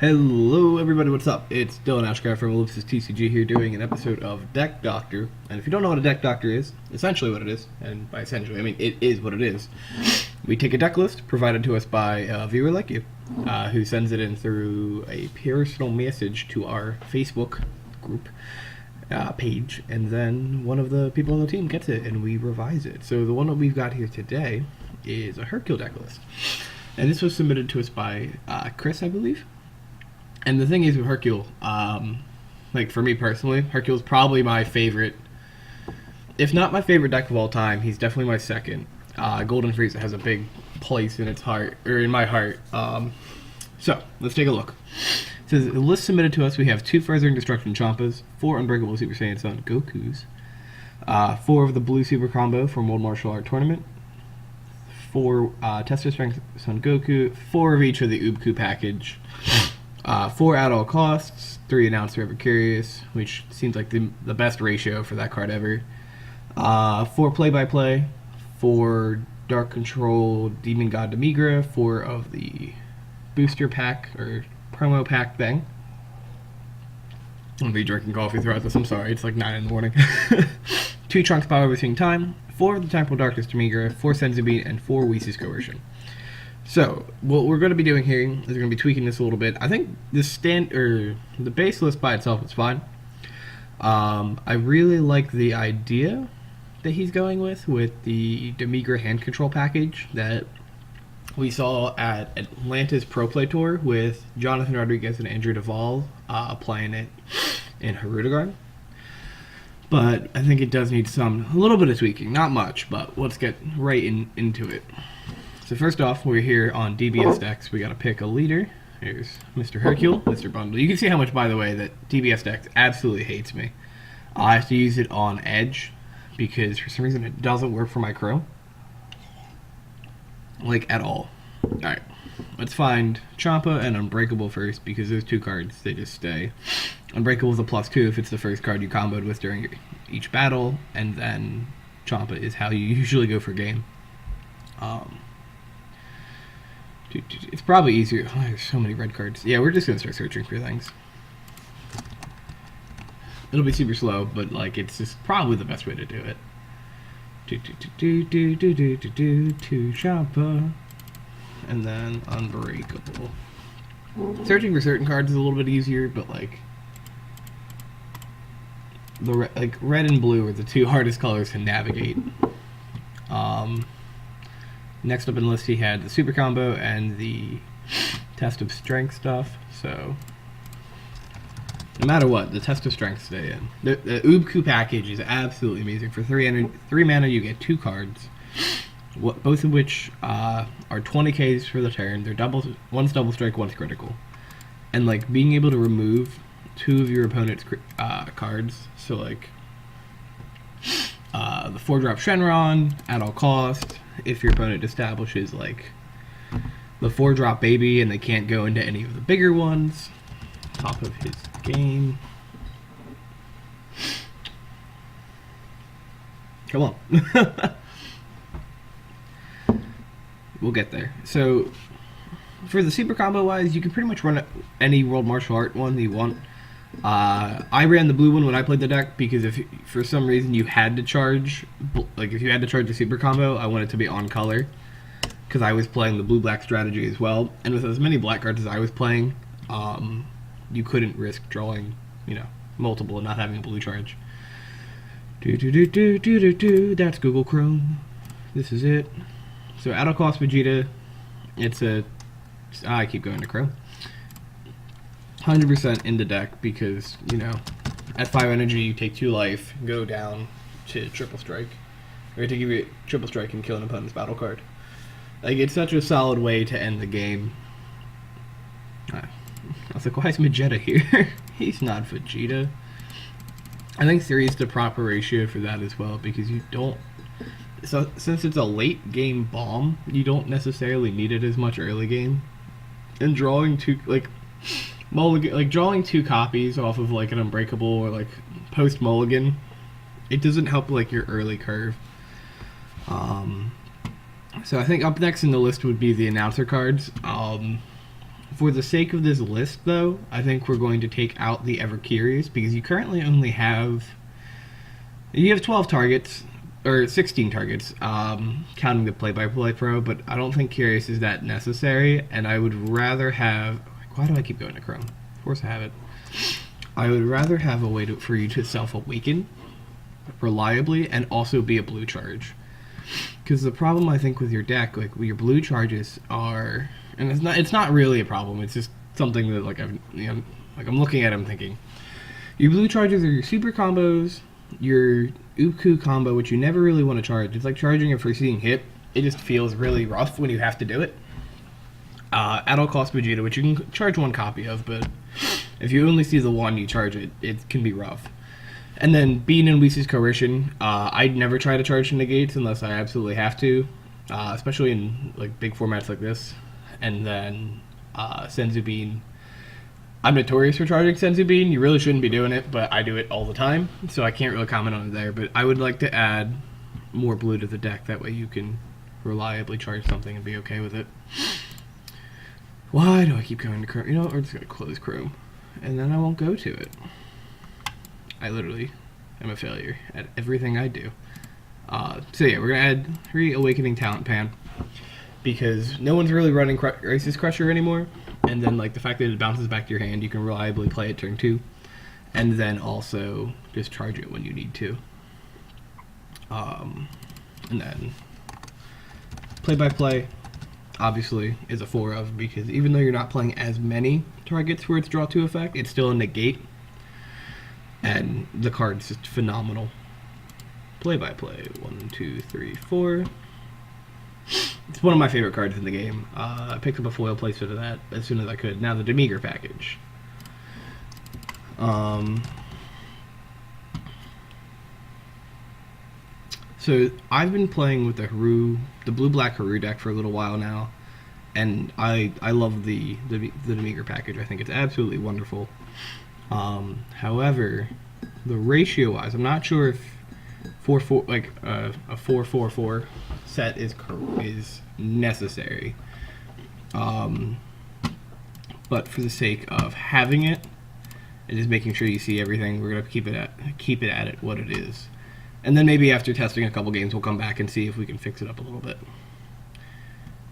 Hello everybody, what's up? It's Dylan Ashcraft from Ellipsis TCG here doing an episode of Deck Doctor. And if you don't know what a Deck Doctor is, essentially what it is, and by essentially I mean it is what it is. We take a deck list provided to us by a viewer like you, who sends it in through a personal message to our Facebook group page, and then one of the people on the team gets it and we revise it. So the one that we've got here today is a Hercule deck list. And this was submitted to us by Chris, I believe. And the thing is with Hercule, like for me personally, Hercule's probably my favorite, if not my favorite deck of all time. He's definitely my second. Golden Frieza has a big place in its heart, or in my heart. So let's take a look. It says the list submitted to us. We have 2 Furthering Destruction Champas, 4 Unbreakable Super Saiyan Son Gokus, 4 of the Blue Super Combo from World Martial Art Tournament, 4 Tester Strength Son Goku, 4 of each of the Ubku package. 4 at all costs, 3 announced Forever Curious, which seems like the best ratio for that card ever. 4 play-by-play, 4 Dark Control Demon God Demigra, 4 of the booster pack, or promo pack thing. I'll be drinking coffee throughout this, I'm sorry, it's like 9 in the morning. 2 Trunks Power Between Time, 4 of the Temporal Darkness Demigra, 4 Senzubeat, and 4 Whis Coercion. So, what we're going to be doing here is we're going to be tweaking this a little bit. I think the base list by itself is fine. I really like the idea that he's going with the Demigra hand control package that we saw at Atlantis Pro Play Tour with Jonathan Rodriguez and Andrew Duvall playing it in Herudagard. But I think it does need a little bit of tweaking. Not much, but let's get right into it. So first off, we're here on DBS decks. We gotta pick a leader. Here's Mr. Hercule, Mr. Bundle. You can see how much, by the way, that DBS decks absolutely hates me. I have to use it on Edge because for some reason it doesn't work for my Crow. Like, at all. Alright, let's find Champa and Unbreakable first because those 2 cards, they just stay. Unbreakable is a +2 if it's the first card you comboed with during each battle, and then Champa is how you usually go for game. It's probably easier. Oh, there's so many red cards. Yeah, we're just gonna start searching for things. It'll be super slow, but like it's just probably the best way to do it. To Champa, and then Unbreakable. Searching for certain cards is a little bit easier, but like red and blue are the 2 hardest colors to navigate. Next up in the list, he had the Super Combo and the Test of Strength stuff. So, no matter what, the Test of Strength stay in. The Ubku package is absolutely amazing. For 3 mana, you get 2 cards, both of which are 20Ks for the turn. They're one's double strike, one's critical, and like being able to remove 2 of your opponent's cards. So like the 4-drop Shenron at all costs. If your opponent establishes like the 4-drop baby and they can't go into any of the bigger ones, top of his game. Come on. We'll get there. So for the super combo wise, you can pretty much run any World Martial Art one that you want. I ran the blue one when I played the deck because if for some reason you had to charge, like if you had to charge a super combo, I wanted it to be on color because I was playing the blue-black strategy as well. And with as many black cards as I was playing, you couldn't risk drawing, multiple and not having a blue charge. That's Google Chrome. This is it. So at all cost Vegeta, I keep going to Chrome. 100% in the deck because, at 5 energy you take 2 life, go down to triple strike. Or to give you triple strike and kill an opponent's battle card. Like, it's such a solid way to end the game. I was like, why is Vegeta here? He's not Vegeta. I think 3 is the proper ratio for that as well because you don't... So, since it's a late game bomb, you don't necessarily need it as much early game. And drawing 2... drawing 2 copies off of like an Unbreakable or like post Mulligan, it doesn't help like your early curve. So I think up next in the list would be the announcer cards. For the sake of this list, though, I think we're going to take out the Ever Curious because you currently only have 12 targets or 16 targets, counting the Play-by-Play Pro. But I don't think Curious is that necessary, and I would rather have. Why do I keep going to Chrome? Of course I have it. I would rather have a way for you to self-awaken reliably and also be a blue charge. Because the problem I think with your deck, like your blue charges are, and it's not really a problem. It's just something that I'm looking at. I'm thinking, your blue charges are your super combos, your Uku combo, which you never really want to charge. It's like charging a preceding hit. It just feels really rough when you have to do it. Adult Cost Vegeta, which you can charge one copy of, but if you only see the one you charge it, it can be rough. And then Bean and Whis' Coercion, I'd never try to charge negates unless I absolutely have to, especially in like big formats like this. And then Senzu Bean, I'm notorious for charging Senzu Bean. You really shouldn't be doing it, but I do it all the time, so I can't really comment on it there. But I would like to add more blue to the deck, that way you can reliably charge something and be okay with it. Why do I keep going to Chrome? You know what, we're just going to close Chrome, and then I won't go to it. I literally am a failure at everything I do. So yeah, we're going to add Reawakening Talent Pan, because no one's really running Racist Crusher anymore, and then like the fact that it bounces back to your hand, you can reliably play it turn 2, and then also just charge it when you need to. And then Play-by-Play, obviously, is a 4 of, because even though you're not playing as many targets where it's draw 2 effect, it's still a negate. And the card's just phenomenal. Play-by-Play, 1, 2, 3, 4. It's one of my favorite cards in the game. I picked up a foil placement of that as soon as I could. Now the Demigra package. So I've been playing with the blue-black Haru deck for a little while now, and I love the Demigra package. I think it's absolutely wonderful. However, the ratio-wise, I'm not sure if a 4-4-4 set is necessary. But for the sake of having it and just making sure you see everything, we're gonna keep it at it what it is. And then maybe after testing a couple games, we'll come back and see if we can fix it up a little bit.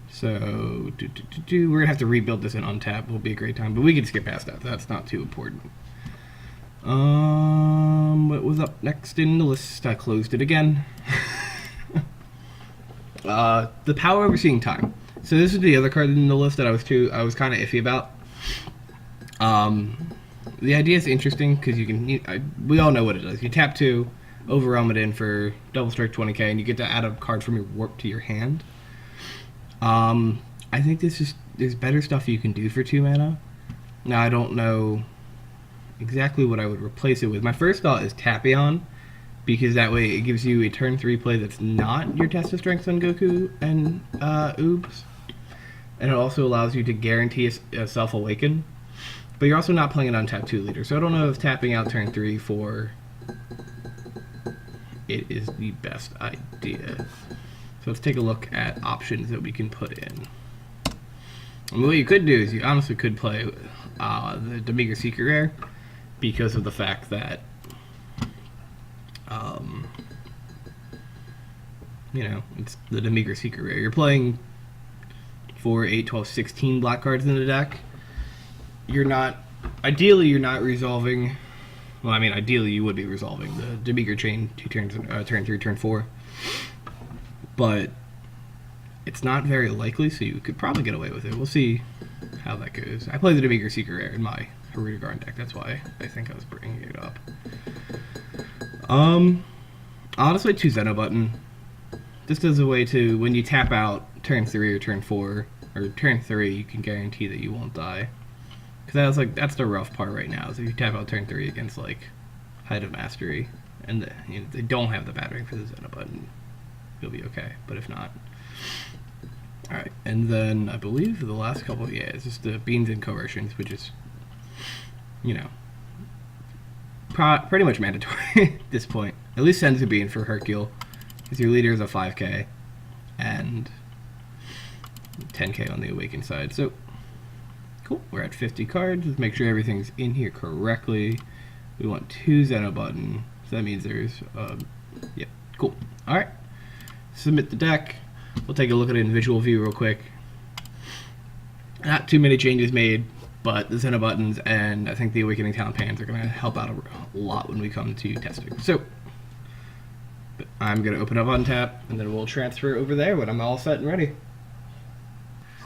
So, we're going to have to rebuild this in Untap. It'll be a great time, but we can skip past that. That's not too important. What was up next in the list? I closed it again. The Power Overseeing Time. So this is the other card in the list that I was kind of iffy about. The idea is interesting because we all know what it does. You tap 2, overwhelm it in for double strike 20k, and you get to add a card from your warp to your hand. I think there's better stuff you can do for 2 mana. Now I don't know exactly what I would replace it with. My first thought is Tapion, because that way it gives you a turn 3 play that's not your Test of Strength on Goku and Oobs, and it also allows you to guarantee a self-awaken. But you're also not playing an untapped 2-liter, so I don't know if tapping out turn 3 for it is the best idea. So let's take a look at options that we can put in. And what you could do is you honestly could play the Demigra Secret Rare, because of the fact that it's the Demigra Secret Rare. You're playing 4, 8, 12, 16 black cards in the deck. Ideally you're not resolving. Well, I mean, ideally you would be resolving the Demigra Chain 2 turns, turn 3, turn 4. But it's not very likely, so you could probably get away with it. We'll see how that goes. I play the Demigra Secret Rare in my Haruta Garden deck. That's why I think I was bringing it up. Honestly, 2 Zeno button. Just as a way to, when you tap out turn 3 or turn 4, or turn 3, you can guarantee that you won't die. Because that's the rough part right now, is if you tap out turn 3 against like Height of Mastery, and they don't have the battering for the Zeno button, you'll be okay. But if not, alright. And then I believe the last couple, it's just the Beans and Coercions, which is, pretty much mandatory at this point. At least Senzu Bean for Hercule, because your leader is a 5k and 10k on the Awakened side. So Cool. We're at 50 cards. Let's make sure everything's in here correctly. We want 2 Xeno button. So that means there's, yeah, cool. All right. Submit the deck. We'll take a look at it in visual view real quick. Not too many changes made, but the Xeno buttons and I think the Awakening Talent Pans are going to help out a lot when we come to testing. So I'm going to open up Untap, and then we'll transfer over there when I'm all set and ready.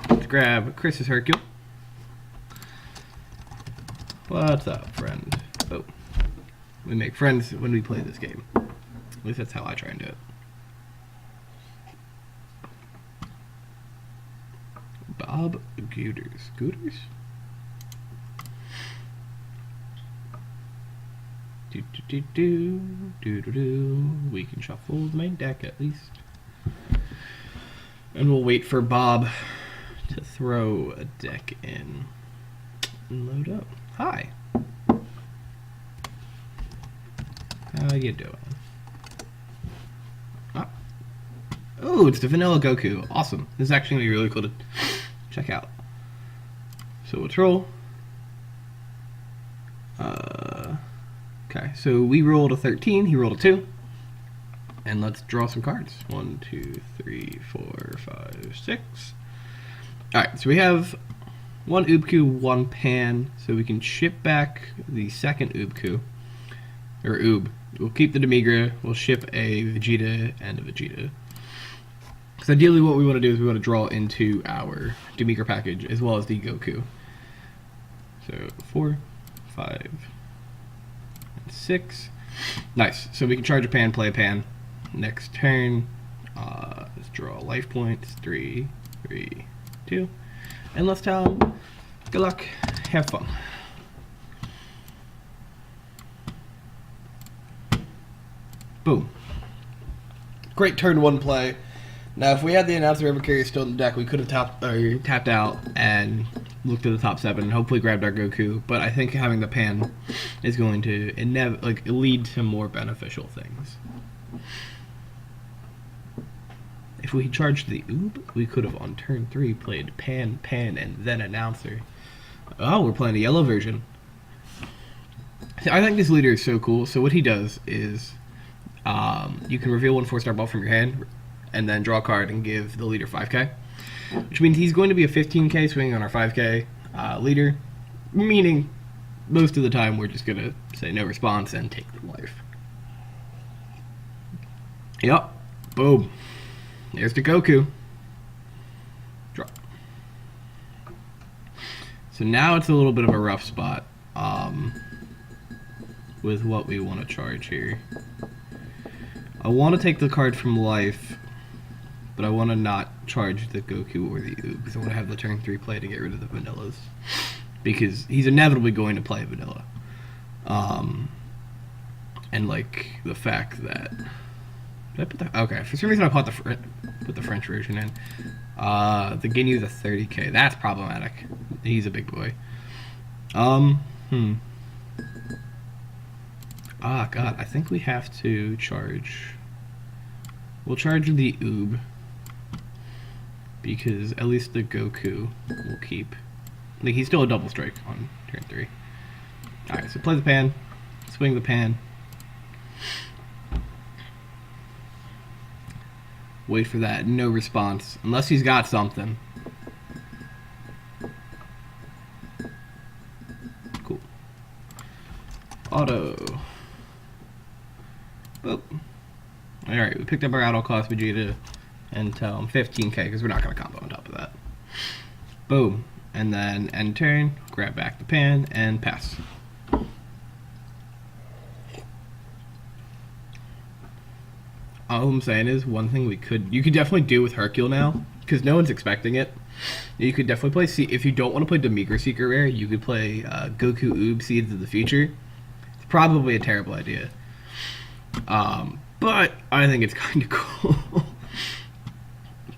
Let's grab Chris's Hercule. What's up, friend? Oh, we make friends when we play this game. At least that's how I try and do it. Bob Gooters. Gooters? We can shuffle the main deck at least. And we'll wait for Bob to throw a deck in and load up. Hi. How you doing? Oh, it's the vanilla Goku. Awesome. This is actually going to be really cool to check out. So let's roll. Okay, so we rolled a 13, he rolled a 2. And let's draw some cards. 1, 2, 3, 4, 5, 6. Alright, so we have 1 Oobku, 1 Pan, so we can ship back the second Oobku. Or Oob. We'll keep the Demigra, we'll ship a Vegeta and a Vegeta. Because ideally what we want to do is we want to draw into our Demigra package as well as the Goku. So 4, 5, and 6. Nice. So we can charge a Pan, play a Pan. Next turn, let's draw life points. 3, 3, 2. And let's tell him, good luck, have fun. Boom. Great turn 1 play. Now, if we had the Announcer Ever Carrier still in the deck, we could have tapped out and looked at the top 7 and hopefully grabbed our Goku. But I think having the Pan is going to lead to more beneficial things. If we charged the Oob, we could have on turn 3 played Pan, Pan, and then Announcer. Oh, we're playing the yellow version. I think this leader is so cool. So what he does is you can reveal 1 4-star ball from your hand and then draw a card and give the leader 5k, which means he's going to be a 15k swing on our 5k leader, meaning most of the time we're just going to say no response and take the life. Yep. Boom. There's the Goku. Draw. So now it's a little bit of a rough spot with what we want to charge here. I want to take the card from life, but I want to not charge the Goku or the Oob because I want to have the turn 3 play to get rid of the vanillas. Because he's inevitably going to play vanilla. And like the fact that... Did I put the... Okay, for some reason I put the French version in. The Ginyu is a 30k. That's problematic. He's a big boy. Ah, God, I think we have to charge... We'll charge the Oob. Because at least the Goku will keep... Like, he's still a double strike on turn 3. Alright, so play the Pan. Swing the Pan. Wait for that. No response. Unless he's got something. Cool. Auto. Boop. Alright, we picked up our auto cost Vegeta and tell him 15k because we're not going to combo on top of that. Boom. And then end turn, grab back the Pan, and pass. All I'm saying is, one thing you could definitely do with Hercule now, because no one's expecting it. You could definitely play, if you don't want to play Demigra Secret Rare, you could play Goku Oob Seeds of the Future. It's probably a terrible idea. But I think it's kind of cool.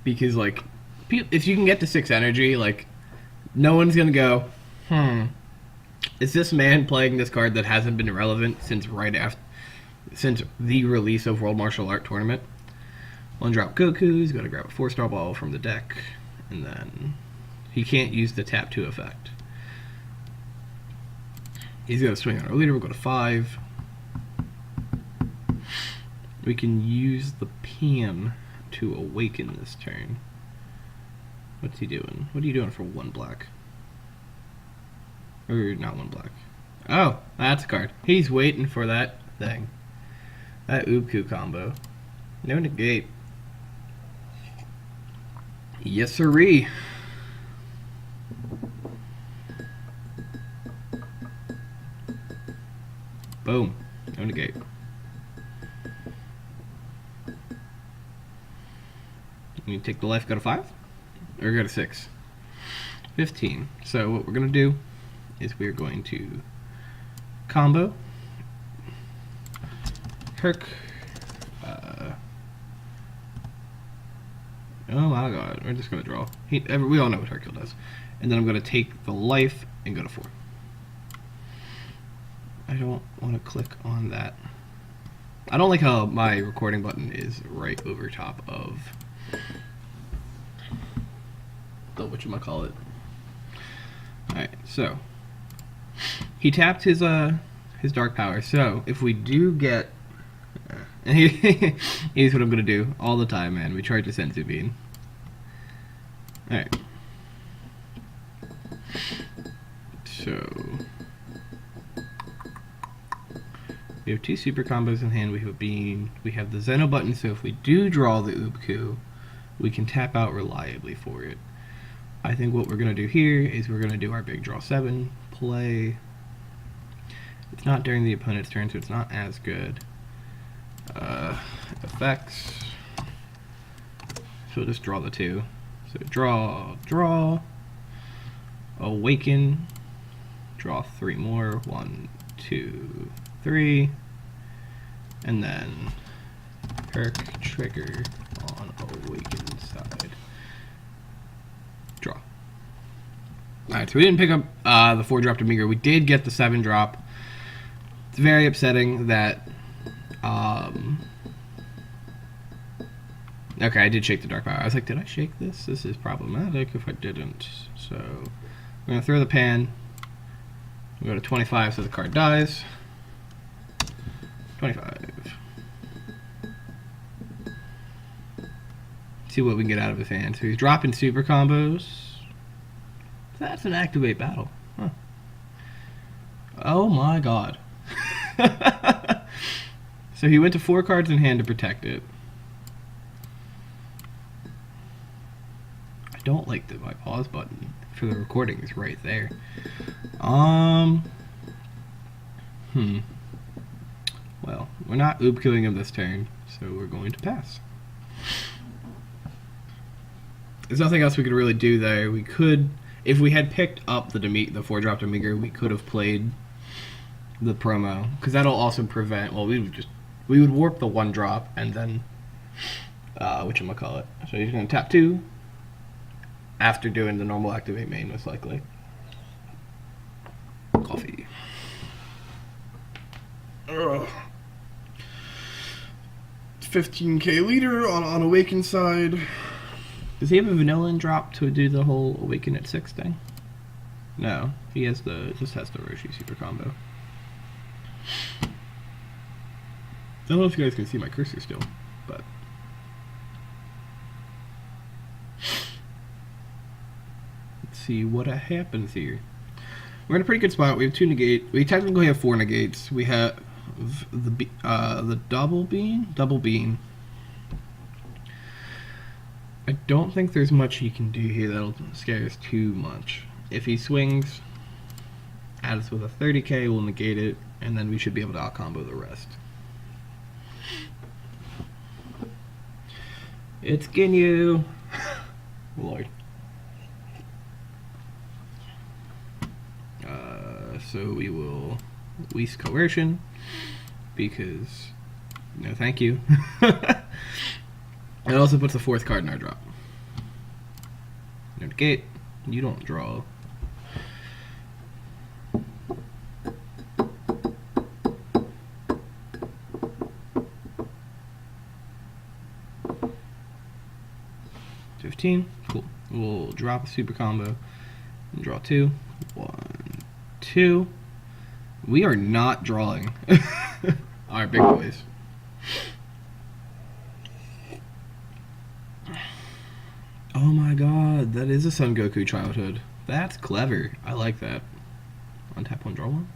Because, like, if you can get to 6 energy, like, no one's going to go, is this man playing this card that hasn't been relevant since the release of World Martial Art Tournament? 1 drop Goku, he's going to grab a 4-star ball from the deck, and then he can't use the tap 2 effect. He's got to swing on our leader. We'll go to 5. We can use the pan to awaken this turn. What's he doing? What are you doing for 1 black? Or not 1 black. Oh, that's a card. He's waiting for that thing. That Hercule combo. No negate. Yes, sirree. Boom. No negate. You take the life, go to 5? Or go to 6? 15. So what we're going to do is we're going to combo oh my god, we're just going to draw. We all know what Hercule does. And then I'm going to take the life and go to 4. I don't want to click on that. I don't like how my recording button is right over top of the whatchamacallit. Alright, so he tapped his dark power. So if we do get here's what I'm gonna do all the time, man. We charge a senzu bean. Alright. So we have 2 super combos in hand. We have a bean. We have the Zeno button, so if we do draw the Hercule, we can tap out reliably for it. I think what we're going to do here is we're going to do our big draw 7, play. It's not during the opponent's turn, so it's not as good. Effects. So we'll just draw the 2. So draw, awaken, draw 3 more, 1, 2, 3, and then Herc trigger on awaken side. Draw. Alright, so we didn't pick up the 4-drop Demigra. We did get the 7-drop. It's very upsetting that okay, I did shake the dark power. I was like, did I shake this? This is problematic if I didn't. So we're gonna throw the pan. We go to 25 so the card dies. 25. See what we can get out of his hand. So he's dropping super combos. That's an activate battle. Huh. Oh my god. So he went to 4 cards in hand to protect it. I don't like that my pause button for the recording is right there. Well, we're not Herculing him this turn, so we're going to pass. There's nothing else we could really do there. We could, if we had picked up the 4-drop Demigra, we could have played the promo, because that'll also prevent. Well, we would warp the 1-drop and then whatchamacallit. So he's going to tap 2 after doing the normal activate main, most likely. Coffee. Ugh. 15k leader on awaken side. Does he have a vanilla drop to do the whole awaken at 6 thing? No, he has just has the Roshi super combo. I don't know if you guys can see my cursor still, but let's see what happens here. We're in a pretty good spot. We have 2 negate. We technically have 4 negates. We have the double bean. I don't think there's much he can do here that'll scare us too much. If he swings at us with a 30k, we'll negate it, and then we should be able to out-combo the rest. It's Ginyu! Lord. So we will lease coercion, because no thank you. It also puts the 4th card in our drop. No negate. You don't draw. Cool. We'll drop a super combo and draw 2. 1, 2. We are not drawing our big boys. Oh my god, that is a Son Goku childhood. That's clever. I like that. Untap one, draw one.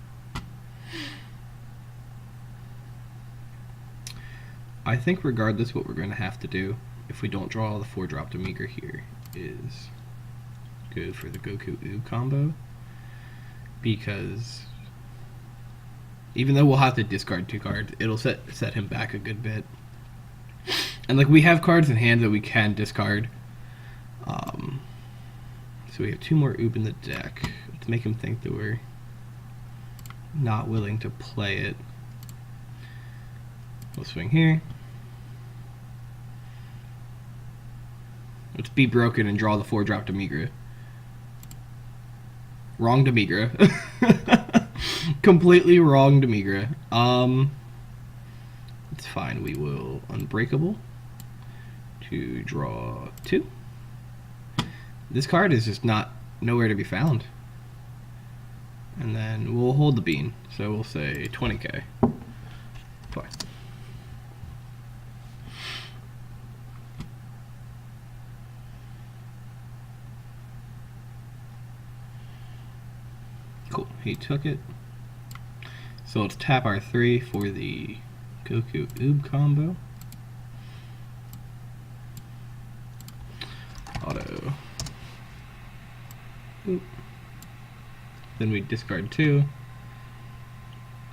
I think regardless what we're going to have to do, if we don't draw the 4-drop Demigra here, is go for the Goku Oob combo. Because even though we'll have to discard 2 cards, it'll set him back a good bit. And like we have cards in hand that we can discard. So we have 2 more Oob in the deck to make him think that we're not willing to play it. We'll swing here. Let's be broken and draw the 4-drop Demigra. Wrong Demigra. Completely wrong Demigra. It's fine. We will Unbreakable to draw 2. This card is just nowhere to be found. And then we'll hold the bean. So we'll say 20k. Fine. Cool, he took it. So let's tap our 3 for the Goku Oob combo. Auto. Oop. Then we discard 2.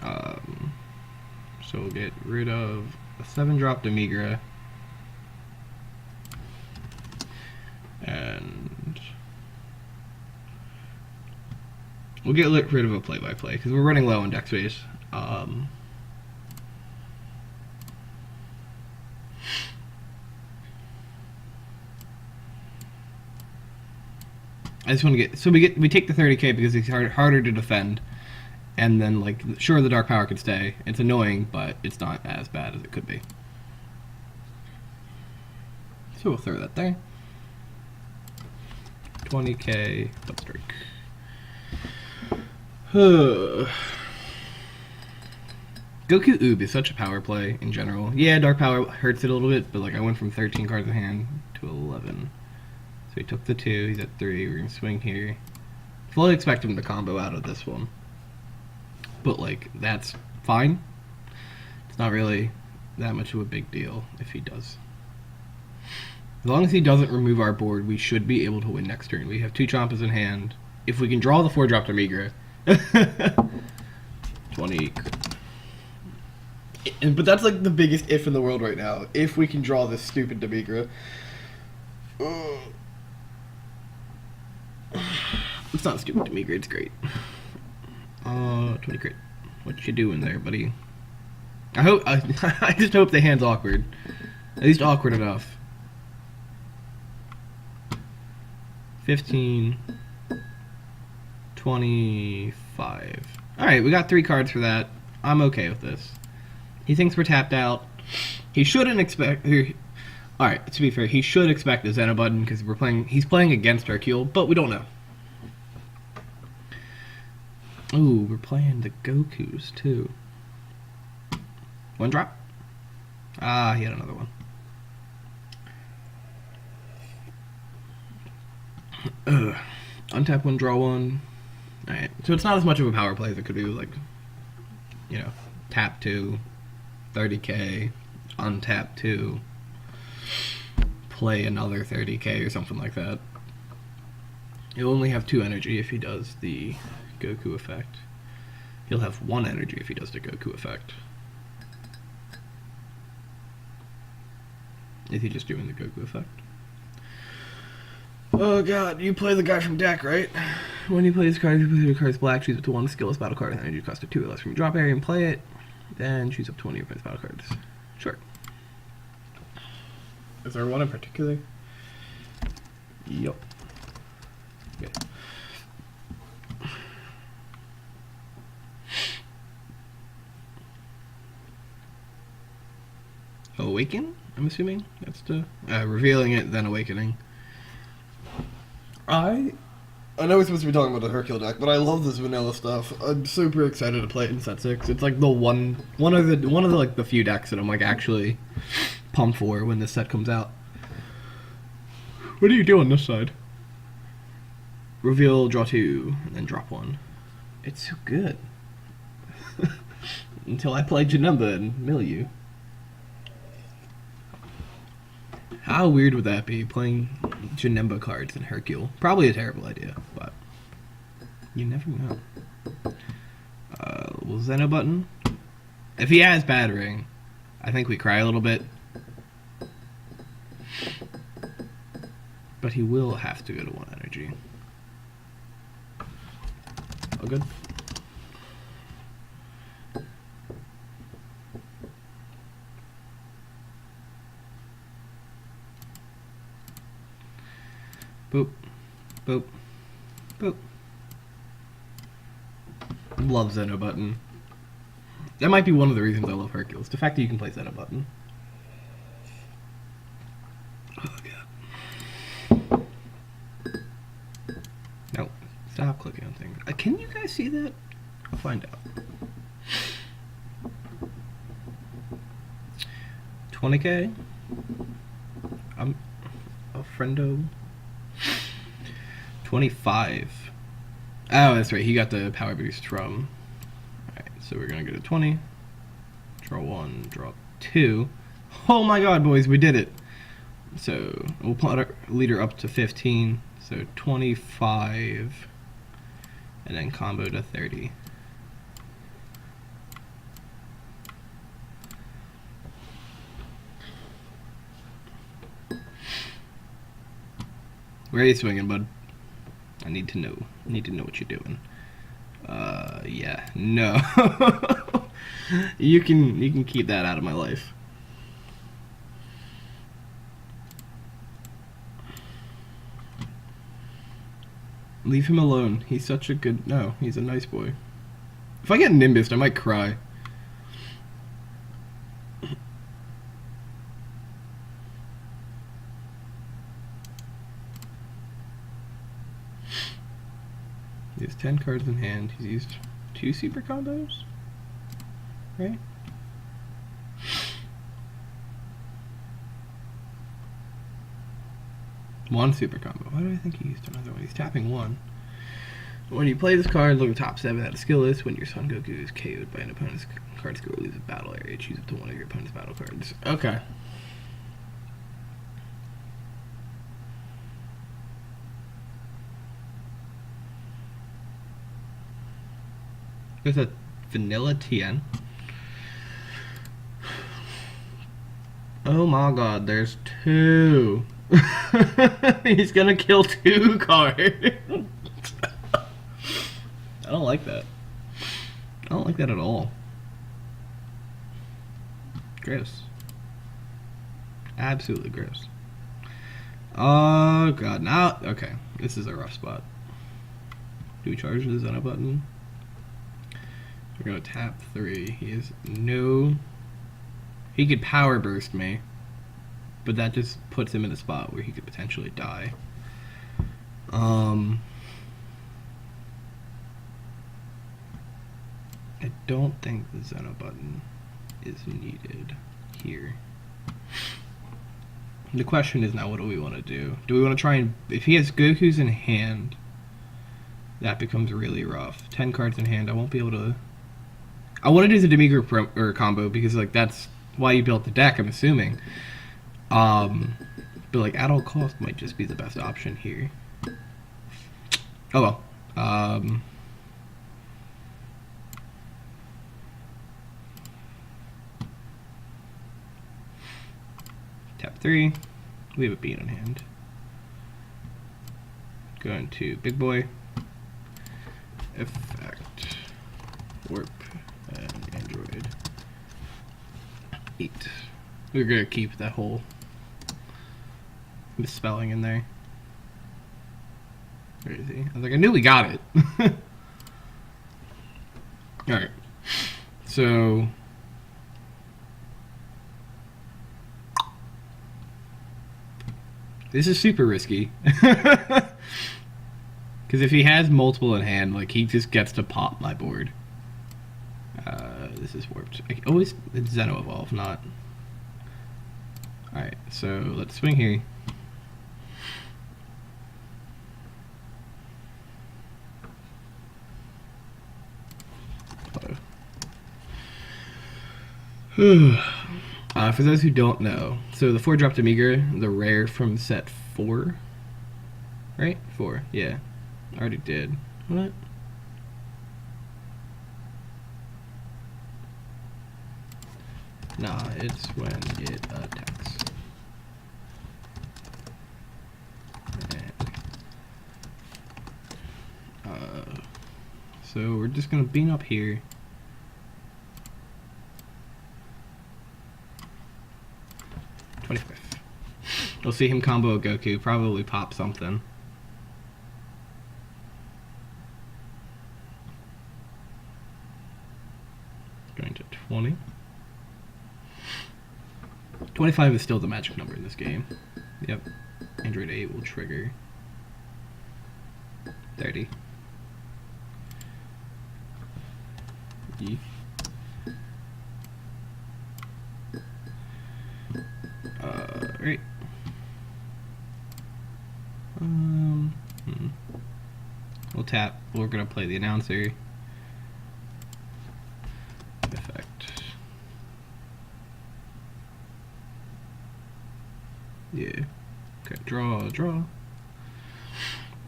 So we'll get rid of a 7-drop Demigra. And we'll get rid of a play-by-play because we're running low on deck space. I just want to get we take the 30k because it's harder to defend, and then like sure the Dark Power could stay. It's annoying, but it's not as bad as it could be. So we'll throw that there. 20k double strike. Goku Oob is such a power play in general. Yeah, Dark Power hurts it a little bit, but like I went from 13 cards in hand to 11. So he took the 2, he's at 3, we're gonna swing here. Fully expect him to combo out of this one. But like, that's fine. It's not really that much of a big deal if he does. As long as he doesn't remove our board, we should be able to win next turn. We have 2 Chompas in hand. If we can draw the 4-drop Demigra. 20. But that's like the biggest if in the world right now. If we can draw this stupid Demigra. It's not stupid Demigra, it's great. 20 crit. What you doing there, buddy? I just hope the hand's awkward. At least awkward enough. 15. 25. Alright, we got 3 cards for that. I'm okay with this. He thinks we're tapped out. He shouldn't expect... Alright, to be fair, he should expect a Xena button because he's playing against Hercule, but we don't know. Ooh, we're playing the Gokus too. 1 drop. Ah, he had another one. Untap 1, draw 1. Alright, so it's not as much of a power play as it could be with, like, you know, tap 2, 30k, untap 2, play another 30k or something like that. He'll only have 2 energy if he does the Goku effect. He'll have 1 energy if he does the Goku effect. Is he just doing the Goku effect? Oh god, you play the guy from deck, right? When you play this card, you play the card's black, choose up to 1 skillless battle card, and energy cost of 2 or less from your drop area and play it. Then choose up 20 of his battle cards. Sure. Is there one in particular? Yup. Okay. Awaken, I'm assuming? That's the... revealing it, then awakening. I know we're supposed to be talking about the Hercule deck, but I love this vanilla stuff. I'm super excited to play it in set 6. It's like the one of the like the few decks that I'm like actually pumped for when this set comes out. What do you do on this side? Reveal, draw 2, and then drop 1. It's so good. Until I play Janemba and mill you. How weird would that be, playing Janemba cards in Hercule? Probably a terrible idea, but you never know. Will Zeno button? If he has Battering, I think we cry a little bit. But he will have to go to 1 energy. All good? Boop. Boop. Boop. Love Zeno button. That might be one of the reasons I love Hercules. The fact that you can play Zeno button. Oh, God. No. Stop clicking on things. Can you guys see that? I'll find out. 20k? I'm a friendo. 25. Oh, that's right. He got the power boost from. Alright, so we're going to go to 20. Draw 1, draw 2. Oh my god, boys, we did it. So we'll put our leader up to 15. So 25. And then combo to 30. Where are you swinging, bud? I need to know. I need to know what you're doing. Yeah. No. You can keep that out of my life. Leave him alone. He's such a good... No, he's a nice boy. If I get Nimbused, I might cry. He has 10 cards in hand. He's used 2 super combos? Right? One super combo. Why do I think he used another one? He's tapping 1. When you play this card, look at the top 7 at a skill list. When your Son Goku is KO'd by an opponent's card skill or leaves a battle area, choose up to 1 of your opponent's battle cards. Okay. There's a vanilla Tien. Oh my god, there's 2. He's gonna kill 2 cards. I don't like that. I don't like that at all. Gross. Absolutely gross. Oh god, now okay. This is a rough spot. Do we charge the Zeno button? We're gonna tap 3. He has no... He could power burst me, but that just puts him in a spot where he could potentially die. I don't think the Zeno button is needed here. The question is now, what do we want to do? Do we want to try and... If he has Goku's in hand, that becomes really rough. 10 cards in hand, I won't be able to... I want to do the Demigra combo because like that's why you built the deck, I'm assuming. But like at all cost might just be the best option here. Oh well. Tap 3. We have a beat on hand. Going to Big Boy. Effect. Warp. And Android 8. We're gonna keep that whole misspelling in there. Where is he? I was like, I knew we got it. Alright. So this is super risky. Because if he has multiple in hand, like, he just gets to pop my board. This is warped. Always Xeno Evolve, not... Alright, so let's swing here. For those who don't know, so the 4-drop Demigra, the rare from set 4, right? 4, yeah. Already did. What? Nah, it's when it attacks. And, so we're just gonna beam up here. We'll see him combo a Goku, probably pop something. Going to 20. 25 is still the magic number in this game. Yep. Android 8 will trigger. 30. E. Right. We'll tap. We're gonna play the announcer. Effect. Yeah. Okay. Draw.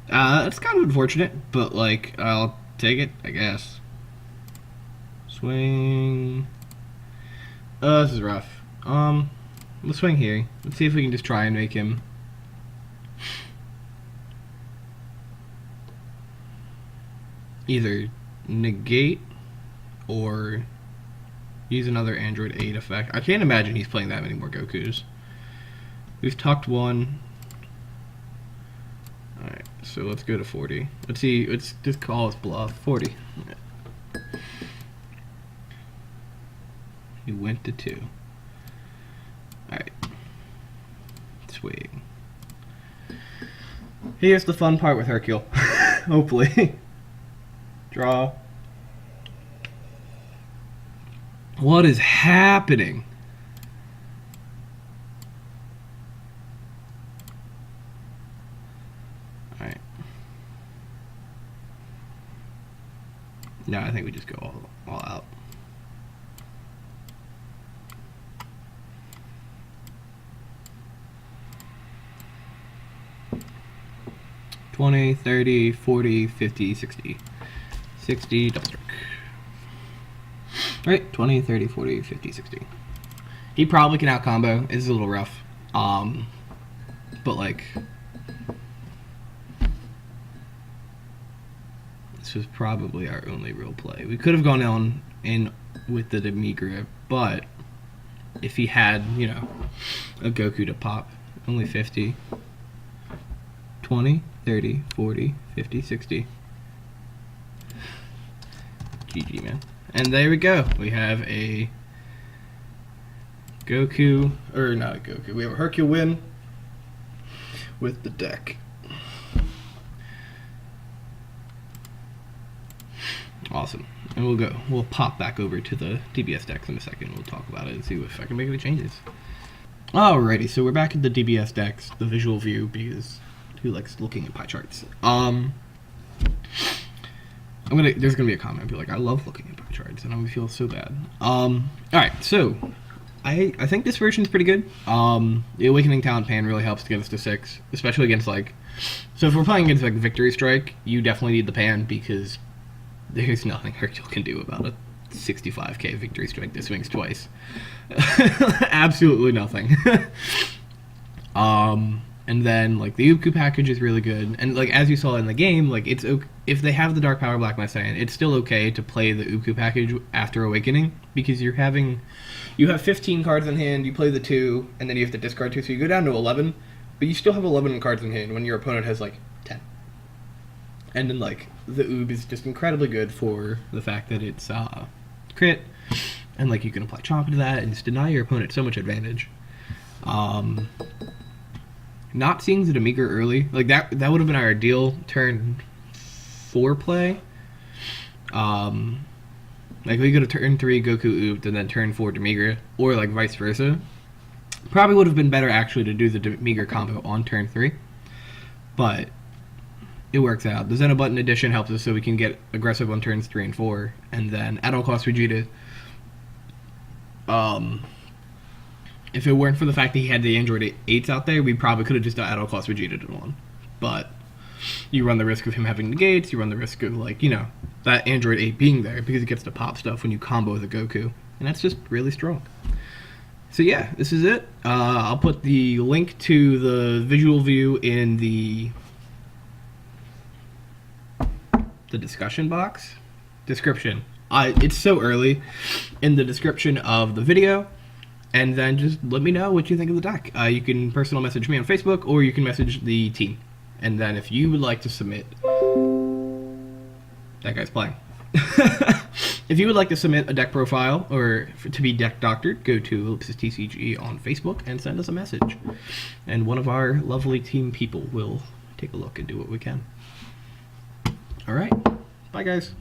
It's kind of unfortunate, but like I'll take it, I guess. Swing. This is rough. Let's swing here. Let's see if we can just try and make him either negate or use another Android 8 effect. I can't imagine he's playing that many more Gokus. We've tucked one. Alright, so let's go to 40. Let's see, let's just call his bluff. 40. He went to 2. Alright. Swing. Here's the fun part with Hercule. Hopefully. Draw. What is happening? Alright. No, I think we just go all out. $20, $30, $40, $50, $60. 60 double stroke. Alright, 20, 30, 40, 50, 60. He probably can out combo. It's a little rough. But like this was probably our only real play. We could have gone on in with the Demigra, but if he had, you know, a Goku to pop, only 50. 20, 30, 40, 50, 60. GG, man. And there we go. We have a Goku, or not a Goku, we have a Hercule win with the deck. Awesome. And we'll pop back over to the DBS decks in a second. We'll talk about it and see if I can make any changes. Alrighty, so we're back at the DBS decks, the visual view, because who likes looking at pie charts? There's gonna be a comment be like, I love looking at pie charts, and I would feel so bad. Alright, so I think this version's pretty good. The Awakening Talent Pan really helps to get us to 6, especially against like, so if we're playing against like Victory Strike, you definitely need the Pan because there's nothing Hercule can do about a 65k Victory Strike that swings twice. Absolutely nothing. And then like the Uku package is really good, and like as you saw in the game, like it's okay, if they have the Dark Power Black Messiah, it's still okay to play the Uku package after Awakening because you have 15 cards in hand, you play the 2, and then you have to discard 2, so you go down to 11, but you still have 11 cards in hand when your opponent has like 10. And then like the Oob is just incredibly good for the fact that it's crit, and like you can apply Chomp to that and just deny your opponent so much advantage. Not seeing the Demigra early, like that would have been our ideal turn 4 play. Like we could have turn 3 Goku ooped and then turn 4 Demigra, or like vice versa. Probably would have been better actually to do the Demigra combo on turn 3, but it works out. The Zeno button addition helps us so we can get aggressive on turns 3 and 4, and then at all costs Vegeta. If it weren't for the fact that he had the Android 8s out there, we probably could have just done at all costs Vegeta to 1. But you run the risk of him having negates, you run the risk of, like, you know, that Android 8 being there because it gets to pop stuff when you combo the Goku. And that's just really strong. So yeah, this is it. I'll put the link to the visual view in the discussion box. Description. It's so early in the description of the video. And then just let me know what you think of the deck. You can personal message me on Facebook, or you can message the team. And then if you would like to submit... That guy's playing. If you would like to submit a deck profile or to be deck doctored, go to Ellipsis TCG on Facebook and send us a message. And one of our lovely team people will take a look and do what we can. Alright. Bye, guys.